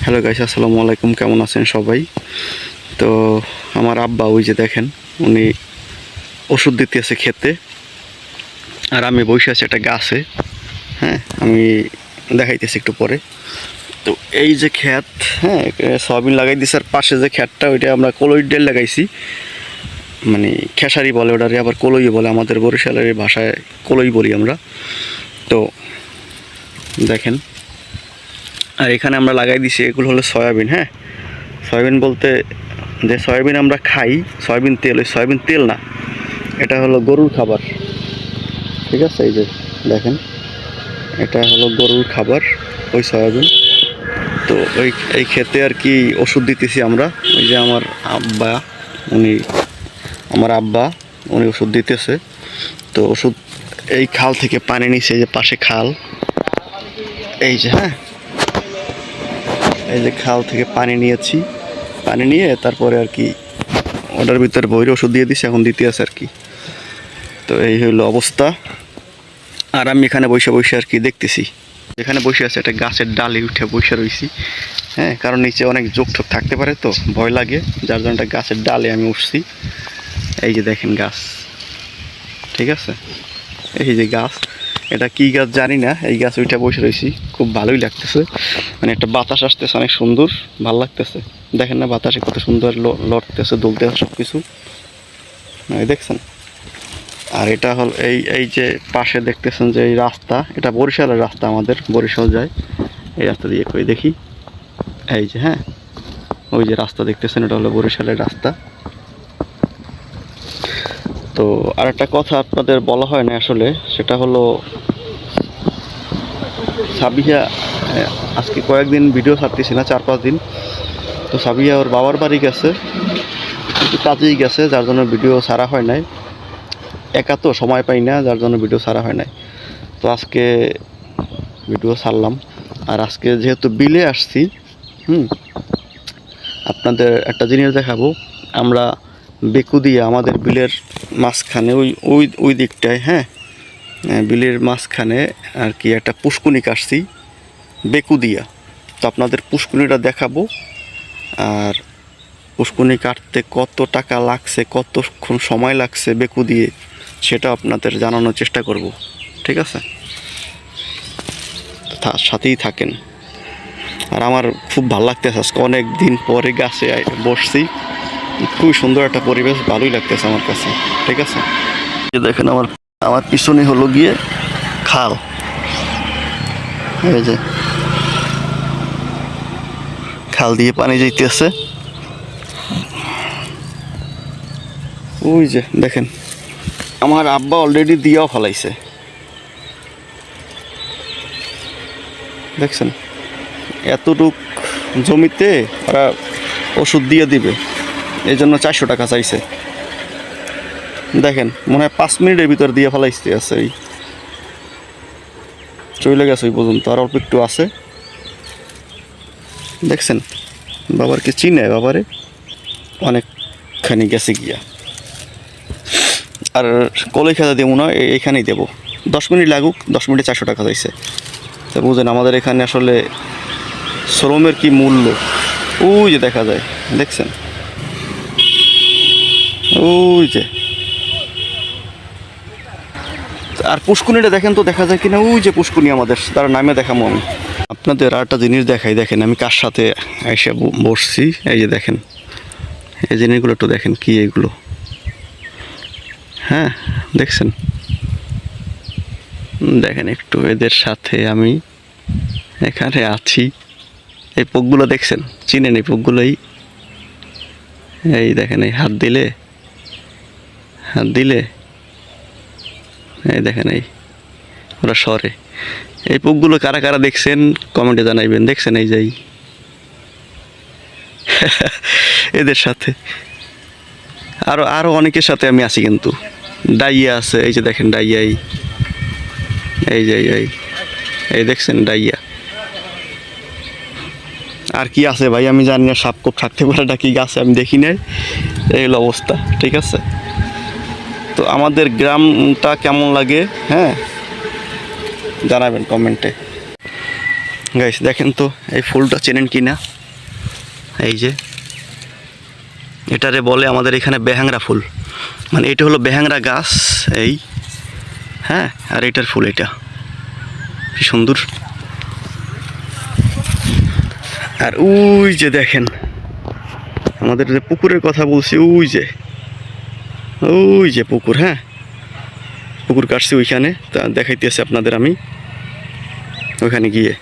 Hello guys, আসসালামু আলাইকুম। কেমন আছেন সবাই? তো আমার আব্বা ওই যে দেখেন, উনি ওষুধ দিতেছে খেতে, আর আমি বসে আছি একটা গাছে। হ্যাঁ, আমি দেখাইতেছি একটু পরে। তো এই যে ক্ষেত, হ্যাঁ, সয়াবিন লাগাই দিছে, আর পাশে যে ক্ষেতটা ওইটা আমরা কলই ডেল লাগাইছি, মানে খেসারি বলে ওটারে, আবার কলই বলে, আমাদের বরিশালের ভাষায় কলই বলি আমরা। তো দেখেন, আর এখানে আমরা লাগাই দিছি, এগুলো হলো সয়াবিন। হ্যাঁ, সয়াবিন বলতে যে সয়াবিন আমরা খাই, সয়াবিন তেল, ওই সয়াবিন তেল না, এটা হলো গরুর খাবার। ঠিক আছে, এই যে দেখেন, এটা হলো গরুর খাবার, ওই সয়াবিন। তো ওই এই ক্ষেতে আর কি ওষুধ দিতেছি আমরা। ওই যে আমার আব্বা, উনি আমার আব্বা উনি ওষুধ দিতেছে। তো ওষুধ এই খাল থেকে পানি নিচ্ছে, যে পাশে খাল, এই যে, হ্যাঁ, এই যে খাল থেকে পানি নিয়েছি, পানি নিয়ে তারপরে আর কি ওটার ভিতরে বইরে ওষুধ দিয়ে দিছে, এখন দিতে আছে আর কি। তো এই হলো অবস্থা। আর আমি এখানে বসে বসে আর কি দেখতেছি, এখানে বসে আছে একটা গাছের ডালে উঠে বসে রয়েছি। হ্যাঁ, কারণ নিচে অনেক জোক ঠোক থাকতে পারে, তো ভয় লাগে, যার জন্য একটা গাছের ডালে আমি উঠছি। এই যে দেখেন গাছ, ঠিক আছে, এই যে গাছ, এটা কি গাছ জানি না, এই গাছ উঠে বসে রয়েছি, খুব ভালোই লাগতেছে, মানে একটা বাতাস আসতেছে, অনেক সুন্দর, ভালো লাগতেছে। দেখেন না বাতাসে কত সুন্দর লড়তেছে, দুলতেছে সব কিছু, দেখছেন। আর এটা হল এই এই যে পাশে দেখতেছেন যে এই রাস্তা, এটা বরিশালের রাস্তা, আমাদের বরিশাল যায় এই রাস্তা দিয়ে, কই দেখি, এই যে, হ্যাঁ, ওই যে রাস্তা দেখতেছেন, এটা হলো বরিশালের রাস্তা। তো আর একটা কথা আপনাদের বলা হয় না আসলে, সেটা হলো সাবিহা আজকে কয়েকদিন ভিডিও ছাড়তেছি না, 4-5 দিন। তো সাবিহা ওর বাবার বাড়ি গেছে, একটু কাজেই গেছে, যার জন্য ভিডিও ছাড়া হয় নাই। একা তো সময় পাই না, যার জন্য ভিডিও ছাড়া হয় নাই। তো আজকে ভিডিও ছাড়লাম। আর আজকে যেহেতু বিলে আসছি, আপনাদের একটা জিনিস দেখাবো। আমরা বেকু দিয়ে আমাদের বিলের মাঝখানে, ওই ওই ওই দিকটায়, হ্যাঁ, বিলের মাঝখানে আর কি একটা পুষ্কুনি কাটছি বেকু দিয়া। তো আপনাদের পুষ্কুনিটা দেখাবো, আর পুষ্কুনি কাটতে কত টাকা লাগছে, কতক্ষণ সময় লাগছে বেকু দিয়ে, সেটা আপনাদের জানানোর চেষ্টা করব। ঠিক আছে, সাথেই থাকেন। আর আমার খুব ভালো লাগতেছে, আজকে অনেক দিন পরে গাছে বসছি, খুবই সুন্দর একটা পরিবেশ, ভালোই লাগতেছে আমার কাছে। ঠিক আছে, দেখেন আমার আমার পিছনে হলো গিয়ে খাল, এই যে খাল দিয়ে পানি যাইতেছে, ওই যে দেখেন, আমার আব্বা অলরেডি দিয়াও ফেলাইছে, দেখছেন। এতটুক জমিতে ওরা ওষুধ দিয়ে দিবে, এই জন্য 400 টাকা চাইছে। দেখেন, মনে হয় 5 মিনিটের ভিতর দিয়ে ফেলাইতে আছে, এই চলে গেছে ওই পর্যন্ত, আর অল্প একটু আছে, দেখছেন। বাবার কি চিনে, বাবারে অনেকখানি গেছে গিয়া। আর কলই খেতে দেবো না, এইখানেই দেবো, 10 মিনিট লাগুক, 10 মিনিটে 400 টাকা চাইছে। তা বুঝেন আমাদের এখানে আসলে শ্রমের কি মূল্য। ওই যে দেখা যায়, দেখছেন, ওই যে। আর পুষ্কুনিটা দেখেন তো, দেখা যায় কিনা, ওই যে পুষ্কুনি আমাদের, তার নামে দেখাবো আমি আপনাদের। আর একটা জিনিস দেখাই, দেখেন আমি কার সাথে এসে বসছি, এই যে দেখেন, এই জিনিসগুলো একটু দেখেন, কি এগুলো, হ্যাঁ, দেখছেন, দেখেন একটু, এদের সাথে আমি এখানে আছি। এই পোকগুলো দেখছেন, চিনেন এই পোকগুলোই, এই দেখেন, এই হাত দিলে, হাত দিলে, এই দেখেন, এই ওরা সরে। এই পোকগুলো কারা কারা দেখছেন কমেন্টে জানাইবেন। দেখছেন এই যাই এদের সাথে, আরো আরো অনেকের সাথে আমি আছি, কিন্তু ডাইয়া আছে, এই যে দেখেন ডাইয়া, এই যে এই দেখছেন ডাইয়া। আর কি আছে ভাই আমি জানি না, সাপ কোপ থাকতে পারে, কি গাছে আমি দেখি নাই, এই হলো অবস্থা। ঠিক আছে, তো আমাদের গ্রামটা কেমন লাগে, হ্যাঁ, জানাবেন কমেন্টে। গাইস দেখেন তো এই ফুলটা চেনেন কি না? এই যে এটারে বলে আমাদের এখানে বেহাংরা ফুল, মানে এটা হলো বেহাংরা গাছ এই, হ্যাঁ, আর এটার ফুল এটা কি সুন্দর। আর ওই যে দেখেন আমাদের যে পুকুরের কথা বলছি, ওই যে পুকুর, হ্যাঁ পুকুর কাটছি ওইখানে, তা দেখাইতেছি আপনাদের আমি ওইখানে গিয়ে।